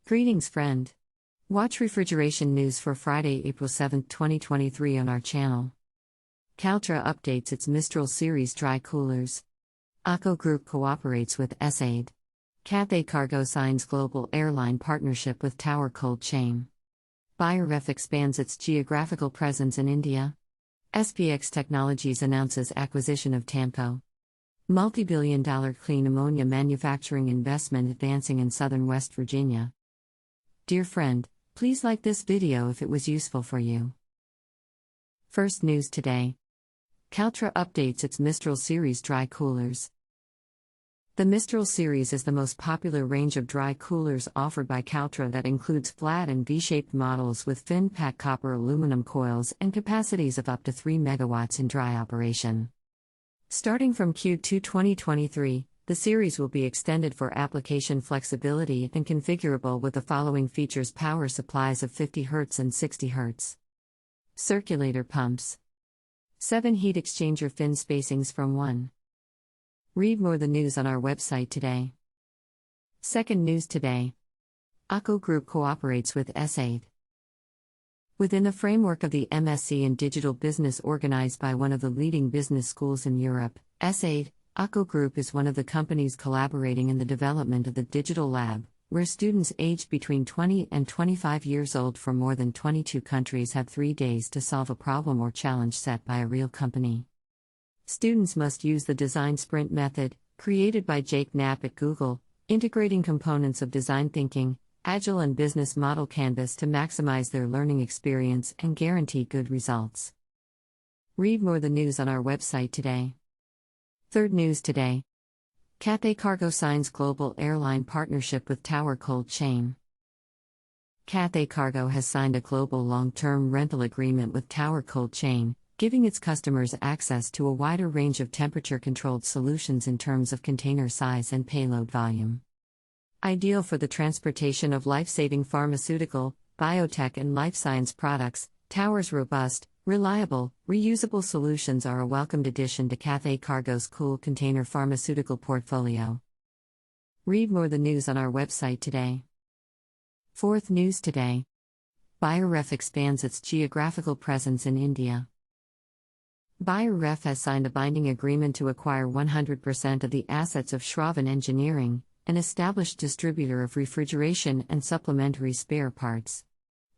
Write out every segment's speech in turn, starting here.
Greetings, friend. Watch refrigeration news for Friday, April 7, 2023 on our channel. Kaltra updates its Mistral series dry coolers. TAMCO Group cooperates with ESADE. Cathay Cargo signs global airline partnership with Tower Cold Chain. Beijer Ref expands its geographical presence in India. SPX Technologies announces acquisition of TAMCO. Multi-billion-dollar clean ammonia manufacturing investment advancing in southern West Virginia. Dear friend, please like this video if it was useful for you. First news today. Kaltra updates its Mistral series dry coolers. The Mistral series is the most popular range of dry coolers offered by Kaltra that includes flat and V-shaped models with fin-pack copper aluminum coils and capacities of up to 3 megawatts in dry operation. Starting from Q2 2023, the series will be extended for application flexibility and configurable with the following features: power supplies of 50 Hz and 60 Hz. Circulator pumps. 7 heat exchanger fin spacings from 1. Read more the news on our website today. Second news today. TAMCO Group cooperates with ESADE. Within the framework of the MSc in Digital Business organized by one of the leading business schools in Europe, ESADE, TAMCO Group is one of the companies collaborating in the development of the Digital Lab, where students aged between 20 and 25 years old from more than 22 countries have 3 days to solve a problem or challenge set by a real company. Students must use the design sprint method, created by Jake Knapp at Google, integrating components of design thinking, agile and business model canvas to maximize their learning experience and guarantee good results. Read more the news on our website today. Third news today. Cathay Cargo signs global airline partnership with Tower Cold Chain. Cathay Cargo has signed a global long-term rental agreement with Tower Cold Chain, giving its customers access to a wider range of temperature-controlled solutions in terms of container size and payload volume. Ideal for the transportation of life-saving pharmaceutical, biotech and life science products, Tower's robust, reliable, reusable solutions are a welcomed addition to Cathay Cargo's cool container pharmaceutical portfolio. Read more the news on our website today. Fourth news today. Beijer Ref expands its geographical presence in India. Beijer Ref has signed a binding agreement to acquire 100% of the assets of Shravan Engineering, an established distributor of refrigeration and supplementary spare parts.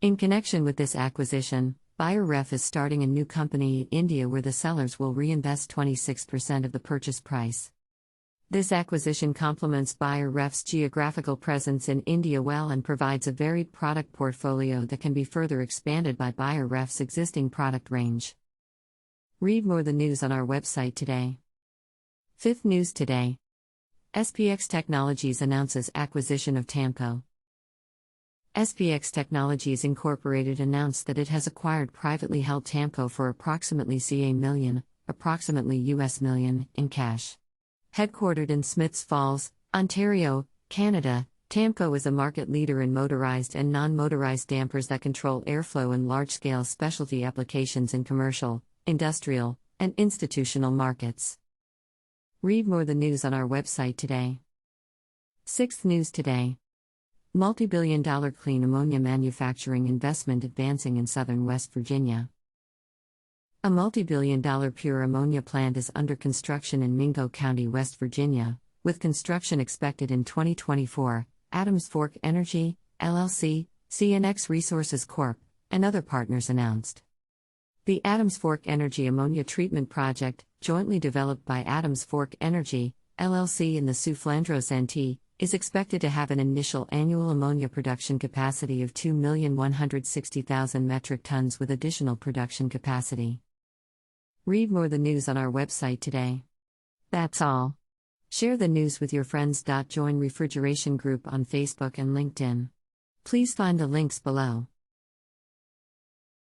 In connection with this acquisition, Beijer Ref is starting a new company in India where the sellers will reinvest 26% of the purchase price. This acquisition complements Beijer Ref's geographical presence in India well and provides a varied product portfolio that can be further expanded by Beijer Ref's existing product range. Read more the news on our website today. Fifth news today. SPX Technologies announces acquisition of TAMCO. SPX Technologies Incorporated announced that it has acquired privately held TAMCO for approximately approximately US million, in cash. Headquartered in Smiths Falls, Ontario, Canada, TAMCO is a market leader in motorized and non-motorized dampers that control airflow in large-scale specialty applications in commercial, industrial, and institutional markets. Read more the news on our website today. Sixth news today. Multi-billion-dollar clean ammonia manufacturing investment advancing in southern West Virginia. A multi-billion-dollar pure ammonia plant is under construction in Mingo County, West Virginia, with construction expected in 2024, Adams Fork Energy, LLC, CNX Resources Corp., and other partners announced. The Adams Fork Energy Ammonia Treatment Project, jointly developed by Adams Fork Energy, LLC and the Souflandros NT, is expected to have an initial annual ammonia production capacity of 2,160,000 metric tons with additional production capacity. Read more the news on our website today. That's all. Share the news with your friends. Join Refrigeration Group on Facebook and LinkedIn. Please find the links below.